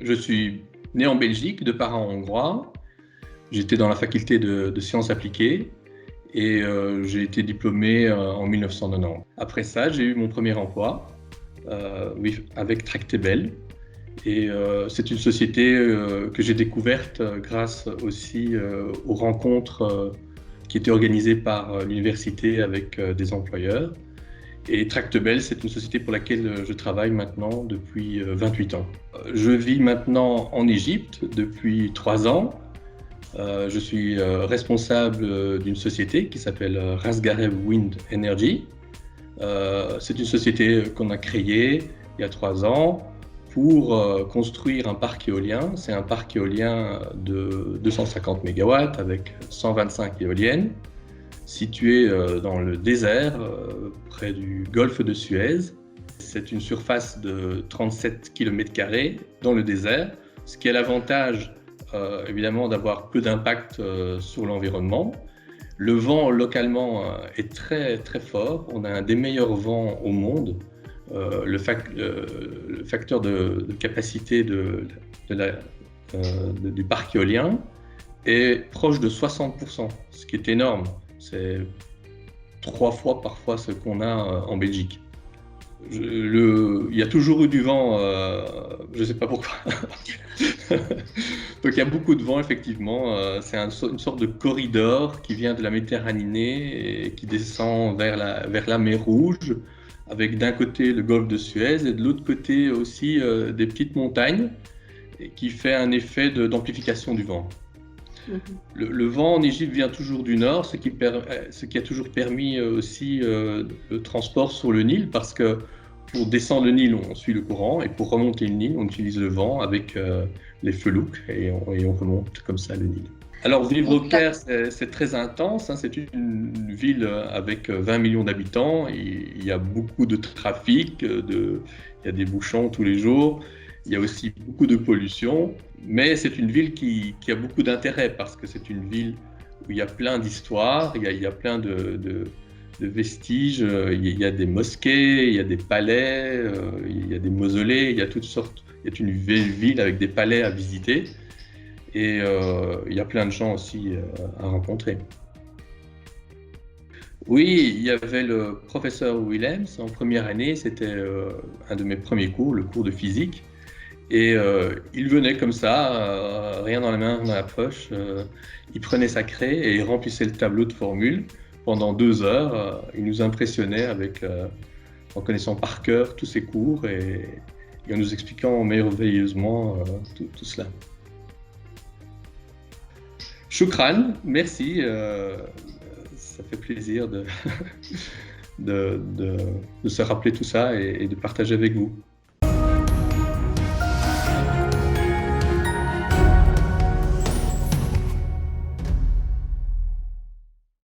Je suis né en Belgique, de parents hongrois. J'étais dans la faculté de sciences appliquées et j'ai été diplômé en 1990. Après ça, j'ai eu mon premier emploi oui, avec Tractebel. Et c'est une société que j'ai découverte grâce aussi aux rencontres qui étaient organisées par l'université avec des employeurs. Et Tractebel, c'est une société pour laquelle je travaille maintenant depuis 28 ans. Je vis maintenant en Égypte depuis 3 ans. Je suis responsable d'une société qui s'appelle Ras Gareb Wind Energy. C'est une société qu'on a créée il y a 3 ans pour construire un parc éolien. C'est un parc éolien de 250 MW avec 125 éoliennes, situé dans le désert, près du golfe de Suez. C'est une surface de 37 km² dans le désert, ce qui a l'avantage évidemment d'avoir peu d'impact sur l'environnement. Le vent localement est très très fort. On a un des meilleurs vents au monde. Le facteur de capacité du parc éolien est proche de 60%, ce qui est énorme. C'est 3 fois parfois ce qu'on a en Belgique. Il y a toujours eu du vent, je ne sais pas pourquoi. Donc il y a beaucoup de vent, effectivement. C'est une sorte de corridor qui vient de la Méditerranée et qui descend vers la mer Rouge, avec d'un côté le golfe de Suez et de l'autre côté aussi des petites montagnes, et qui fait un effet d'amplification du vent. Le vent en Égypte vient toujours du nord, ce qui a toujours permis aussi le transport sur le Nil, parce que pour descendre le Nil, on suit le courant, et pour remonter le Nil, on utilise le vent avec les felouks, et on remonte comme ça le Nil. Alors vivre au Caire, c'est très intense, hein. C'est une ville avec 20 millions d'habitants, il y a beaucoup de trafic, il y a des bouchons tous les jours. Il y a aussi beaucoup de pollution, mais c'est une ville qui a beaucoup d'intérêt parce que c'est une ville où il y a plein d'histoires, il y a plein de vestiges, il y a des mosquées, il y a des palais, il y a des mausolées, il y a toutes sortes. C'est une vieille ville avec des palais à visiter et il y a plein de gens aussi à rencontrer. Oui, il y avait le professeur Willems en première année, c'était un de mes premiers cours, le cours de physique. Et il venait comme ça, rien dans la main, dans la poche. Il prenait sa craie et il remplissait le tableau de formules pendant 2 heures. Il nous impressionnait en connaissant par cœur tous ses cours et en nous expliquant merveilleusement tout cela. Shukran, merci. Ça fait plaisir de se rappeler tout ça et de partager avec vous.